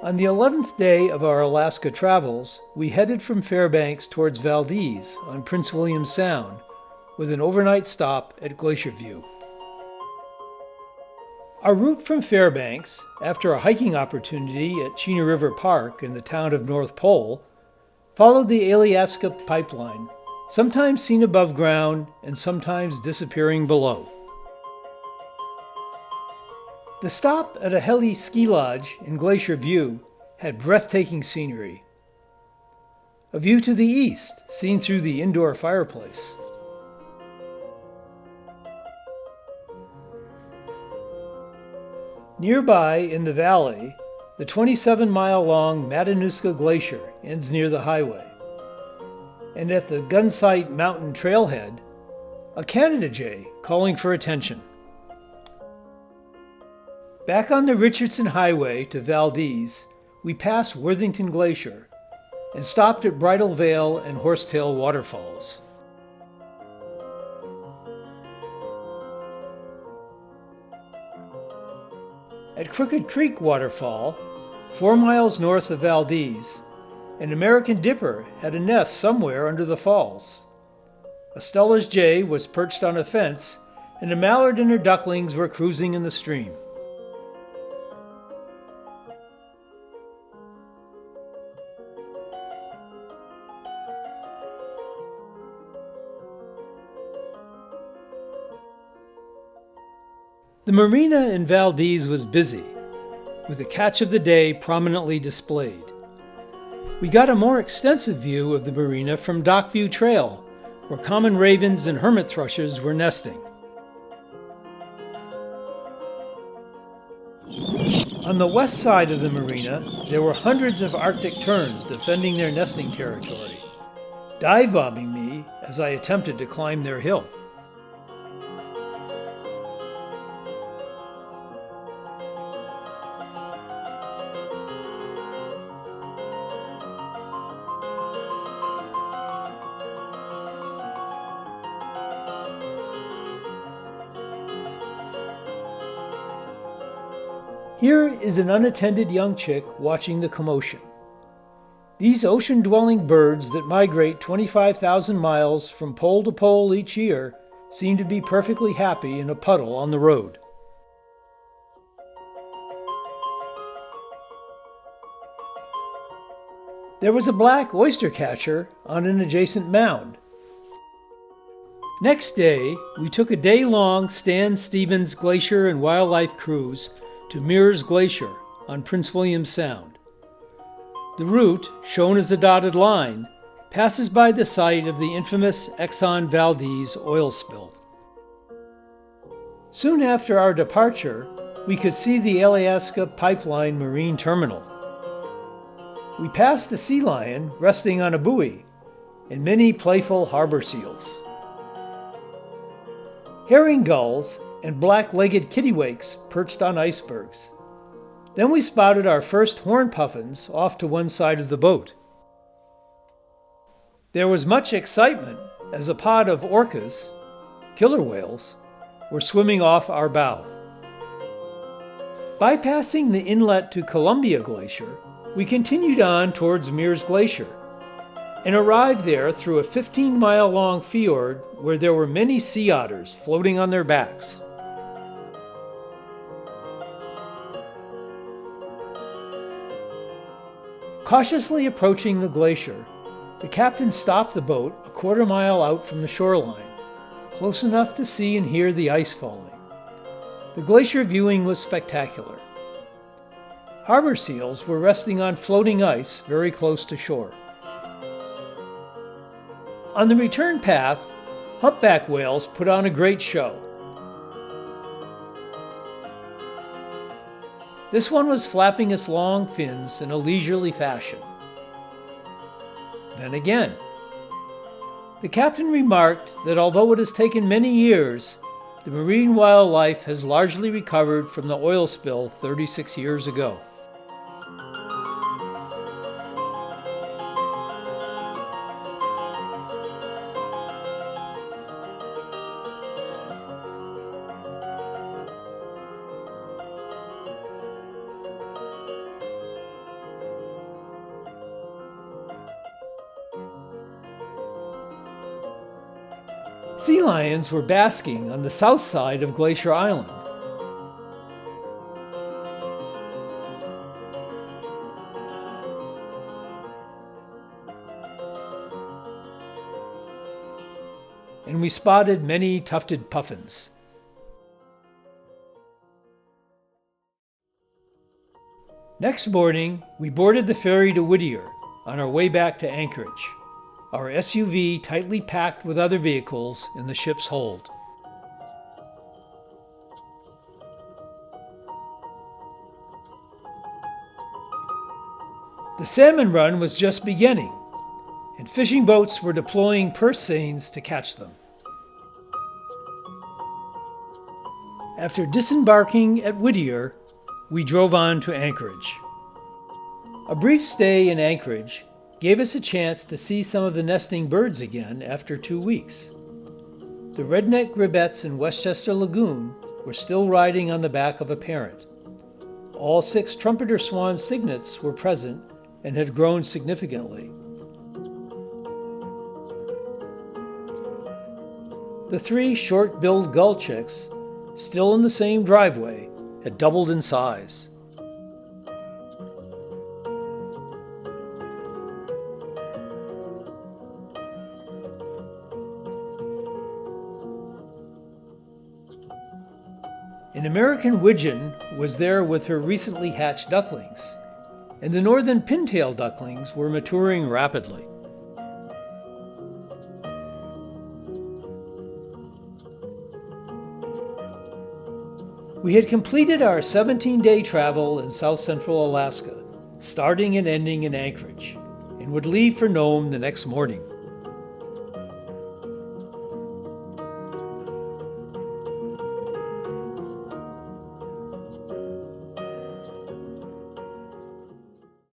On the 11th day of our Alaska travels, we headed from Fairbanks towards Valdez on Prince William Sound, with an overnight stop at Glacier View. Our route from Fairbanks, after a hiking opportunity at Chena River Park in the town of North Pole, followed the Alaska pipeline, sometimes seen above ground and sometimes disappearing below. The stop at a heli ski lodge in Glacier View had breathtaking scenery. A view to the east, seen through the indoor fireplace. Nearby in the valley, the 27-mile-long Matanuska Glacier ends near the highway. And at the Gunsight Mountain trailhead, a Canada jay calling for attention. Back on the Richardson Highway to Valdez, we passed Worthington Glacier and stopped at Bridal Veil and Horsetail Waterfalls. At Crooked Creek Waterfall, 4 miles north of Valdez, an American dipper had a nest somewhere under the falls. A Steller's jay was perched on a fence, and a mallard and her ducklings were cruising in the stream. The marina in Valdez was busy, with the catch of the day prominently displayed. We got a more extensive view of the marina from Dockview Trail, where common ravens and hermit thrushes were nesting. On the west side of the marina, there were hundreds of Arctic terns defending their nesting territory, dive-bombing me as I attempted to climb their hill. Here is an unattended young chick watching the commotion. These ocean-dwelling birds that migrate 25,000 miles from pole to pole each year seem to be perfectly happy in a puddle on the road. There was a black oyster catcher on an adjacent mound. Next day, we took a day-long Stan Stevens Glacier and Wildlife cruise to Mears Glacier on Prince William Sound. The route, shown as the dotted line, passes by the site of the infamous Exxon Valdez oil spill. Soon after our departure, we could see the Alaska Pipeline Marine Terminal. We passed the sea lion resting on a buoy and many playful harbor seals. Herring gulls and black-legged kittiwakes perched on icebergs. Then we spotted our first horned puffins off to one side of the boat. There was much excitement as a pod of orcas, killer whales, were swimming off our bow. Bypassing the inlet to Columbia Glacier, we continued on towards Mears Glacier and arrived there through a 15-mile-long fjord where there were many sea otters floating on their backs. Cautiously approaching the glacier, the captain stopped the boat a quarter-mile out from the shoreline, close enough to see and hear the ice falling. The glacier viewing was spectacular. Harbor seals were resting on floating ice very close to shore. On the return path, humpback whales put on a great show. This one was flapping its long fins in a leisurely fashion. Then again. The captain remarked that although it has taken many years, the marine wildlife has largely recovered from the oil spill 36 years ago. Sea lions were basking on the south side of Glacier Island. And we spotted many tufted puffins. Next morning, we boarded the ferry to Whittier on our way back to Anchorage, our SUV tightly packed with other vehicles in the ship's hold. The salmon run was just beginning, and fishing boats were deploying purse seines to catch them. After disembarking at Whittier, we drove on to Anchorage. A brief stay in Anchorage gave us a chance to see some of the nesting birds again after 2 weeks. The redneck gribets in Westchester Lagoon were still riding on the back of a parent. All 6 trumpeter swan cygnets were present and had grown significantly. The 3 short-billed gull chicks, still in the same driveway, had doubled in size. An American widgeon was there with her recently hatched ducklings, and the northern pintail ducklings were maturing rapidly. We had completed our 17-day travel in south central Alaska, starting and ending in Anchorage, and would leave for Nome the next morning.